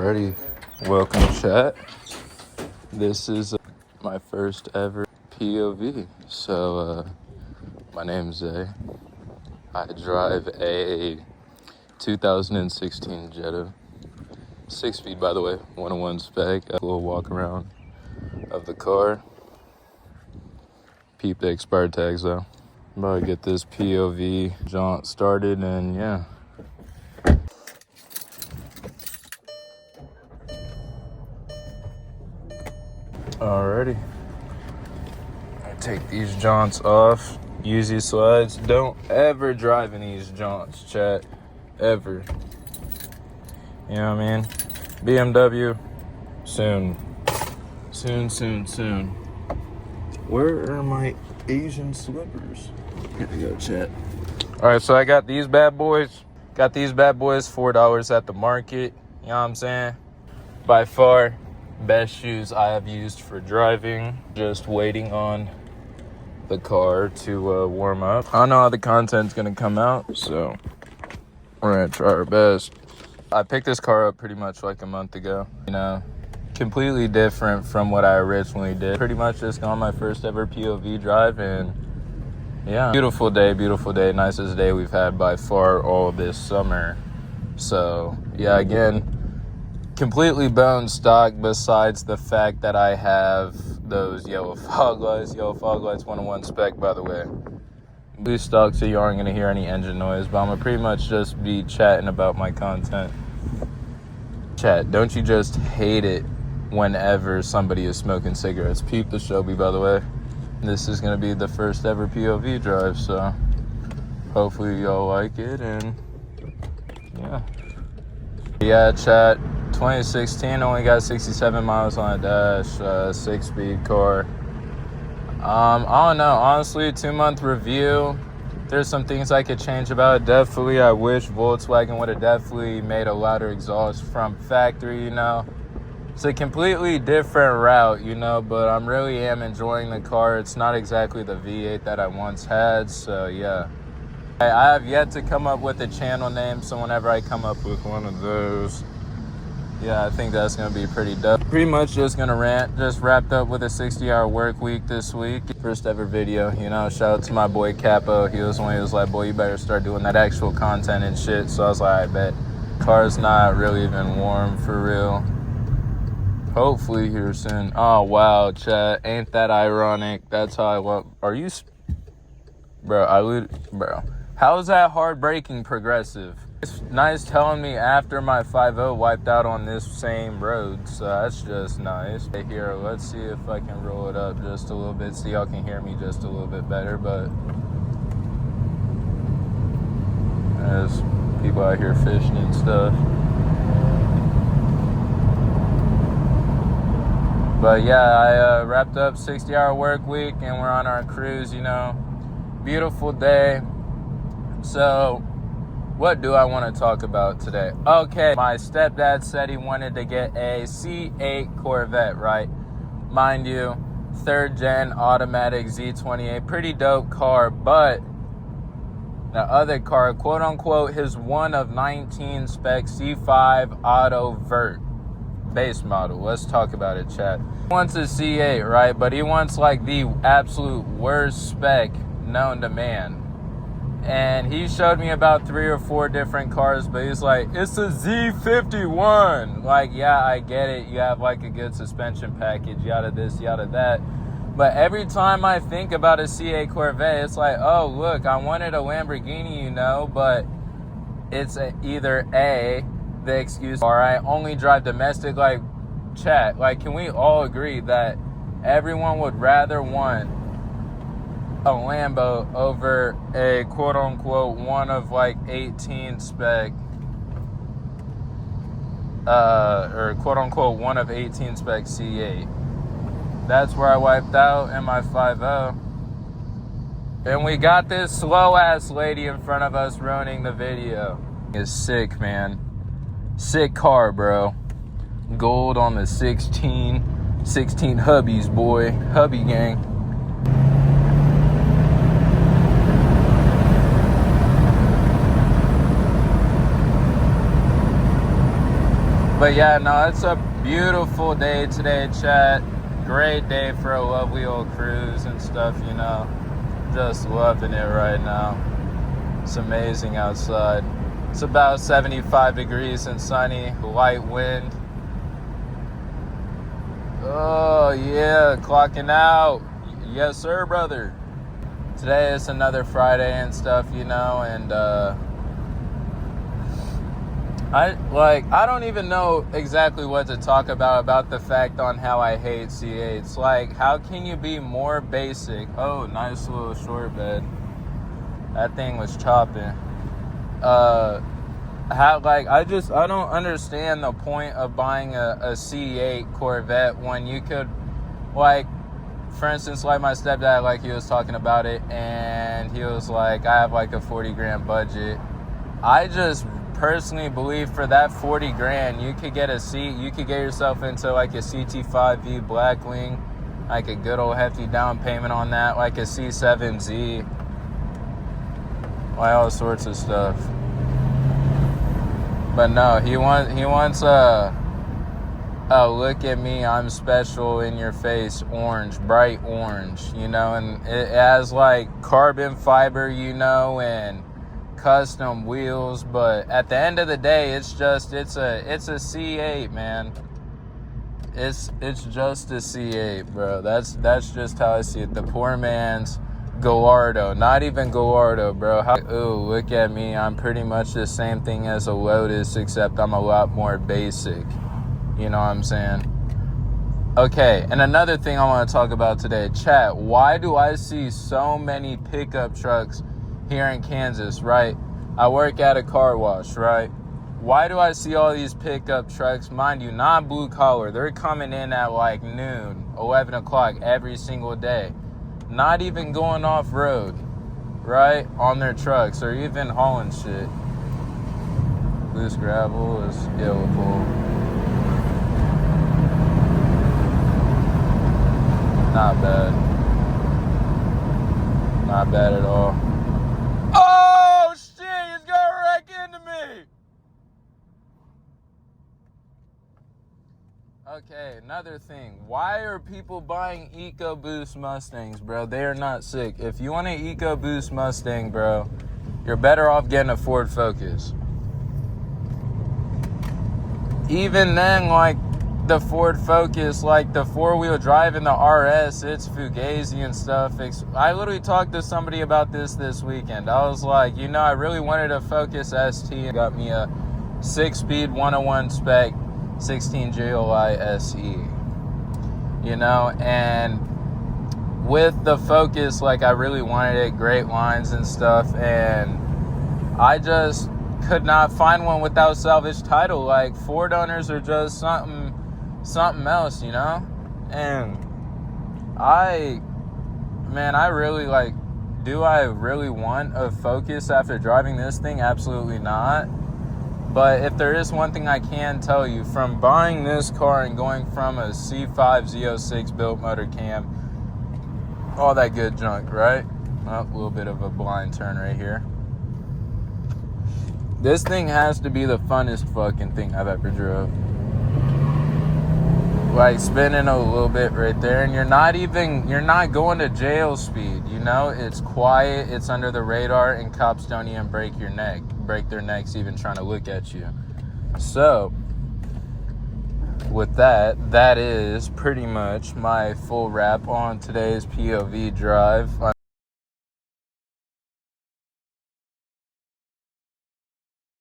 Alrighty, welcome chat. This is my first ever POV. So, my name's Zay. I drive a 2016 Jetta. 6-speed, by the way, 101 spec. A little walk around of the car. Peep the expired tags though. I'm about to get this POV jaunt started and yeah. Alrighty. I take these jaunts off. Use these slides. Don't ever drive in these jaunts, chat. Ever. You know what I mean? BMW. Soon. Soon. Where are my Asian slippers? Here we go, chat. Alright, so I got these bad boys. Got these bad boys, $4 at the market. You know what I'm saying? By far, best shoes I have used for driving. Just waiting on the car to warm up. I don't know how the content's gonna come out, so we're gonna try our best. I picked this car up pretty much like a month ago. You know, completely different from what I originally did. Pretty much just on my first ever POV drive, and yeah, beautiful day. Nicest day we've had by far all this summer. So yeah, again, completely bone stock besides the fact that I have those yellow fog lights 101 spec, by the way. Blue stock, so you aren't going to hear any engine noise, but I'm going to pretty much just be chatting about my content. Chat, don't you just hate it whenever somebody is smoking cigarettes? Peep the Shelby, by the way. This is going to be the first ever POV drive, so hopefully y'all like it, and yeah, chat. 2016, only got 67 miles on a dash, 6-speed car. I don't know, honestly, 2-month review. There's some things I could change about it. Definitely, I wish Volkswagen would have definitely made a louder exhaust from factory, you know. It's a completely different route, you know, but I really am enjoying the car. It's not exactly the V8 that I once had, so yeah. I have yet to come up with a channel name, so whenever I come up with one of those, yeah, I think that's going to be pretty dope. Pretty much just going to rant. Just wrapped up with a 60-hour work week this week. First ever video, you know. Shout out to my boy Capo. He was like, boy, you better start doing that actual content and shit. So I was like, I bet. Car's not really even warm for real. Hopefully here soon. Oh, wow, chat. Ain't that ironic? That's how I want. Are you... Bro, how is that hard braking progressive? It's nice telling me after my 5.0 wiped out on this same road, so that's just nice. Here, let's see if I can roll it up just a little bit so y'all can hear me just a little bit better, but there's people out here fishing and stuff. But yeah, I wrapped up 60-hour work week and we're on our cruise, you know. Beautiful day. So what do I want to talk about today? Okay, my stepdad said he wanted to get a C8 Corvette, right? Mind you, 3rd gen automatic Z28, pretty dope car, but the other car, quote unquote, his one of 19 spec C5 Auto Vert base model. Let's talk about it, chat. He wants a C8, right? But he wants like the absolute worst spec known to man. And he showed me about 3 or 4 different cars, but he's like, it's a Z51. Like, yeah, I get it. You have like a good suspension package, yada this, yada that. But every time I think about a C8 Corvette, it's like, oh, look, I wanted a Lamborghini, you know, but it's either A, the excuse, or I only drive domestic. Like, chat, like, can we all agree that everyone would rather want a Lambo over a quote-unquote one of like 18 spec or quote-unquote one of 18 spec C8. That's where I wiped out in my 5.0. And we got this slow-ass lady in front of us ruining the video. It's sick, man. Sick car, bro. Gold on the 16 hubbies, boy. Hubby gang. But yeah, no, it's a beautiful day today, chat. Great day for a lovely old cruise and stuff, you know. Just loving it right now. It's amazing outside. It's about 75 degrees and sunny, light wind. Oh yeah, clocking out. Yes sir, brother. Today is another Friday and stuff, you know, and I don't even know exactly what to talk about the fact on how I hate C8s. Like, how can you be more basic? Oh, nice little short bed. That thing was chopping. I don't understand the point of buying a C8 Corvette when you could, like, for instance, like my stepdad, like, he was talking about it, and he was like, I have like a 40 grand budget. I just personally believe for that 40 grand, you could get yourself into like a CT5V Blackwing, like a good old hefty down payment on that, like a C7Z, like all sorts of stuff. But no, he wants a look at me, I'm special in your face, orange, bright orange, you know, and it has like carbon fiber, you know, and custom wheels. But at the end of the day, it's a C8, man. It's just a C8, bro. That's just how I see it. The poor man's Gallardo. Not even Gallardo, bro. Ooh, look at me. I'm pretty much the same thing as a Lotus, except I'm a lot more basic. You know what I'm saying? Okay, and another thing I want to talk about today. Chat, why do I see so many pickup trucks here in Kansas, right? I work at a car wash, right? Why do I see all these pickup trucks? Mind you, not blue collar. They're coming in at like noon, 11 o'clock every single day. Not even going off road, right? On their trucks or even hauling shit. Loose gravel is killable. Not bad. Not bad at all. Oh, shit! He's gonna wreck into me! Okay, another thing. Why are people buying EcoBoost Mustangs, bro? They are not sick. If you want an EcoBoost Mustang, bro, you're better off getting a Ford Focus. Even then, like, the Ford Focus, like the four-wheel drive in the RS, it's Fugazi and stuff. I literally talked to somebody about this weekend. I was like, you know, I really wanted a Focus ST and got me a 6-speed 101 spec 16 GLI SE. You know, and with the Focus, like, I really wanted it, great lines and stuff, and I just could not find one without salvage title. Like, Ford owners are just something else, you know? And I really, like, do I really want a Focus after driving this thing? Absolutely not. But if there is one thing I can tell you, from buying this car and going from a C5 Z06 built motor cam, all that good junk, right? Oh, a little bit of a blind turn right here. This thing has to be the funnest fucking thing I've ever drove. Like, spinning a little bit right there, and you're not going to jail speed, you know? It's quiet, it's under the radar, and cops don't even break their necks even trying to look at you. So, with that is pretty much my full wrap on today's POV drive.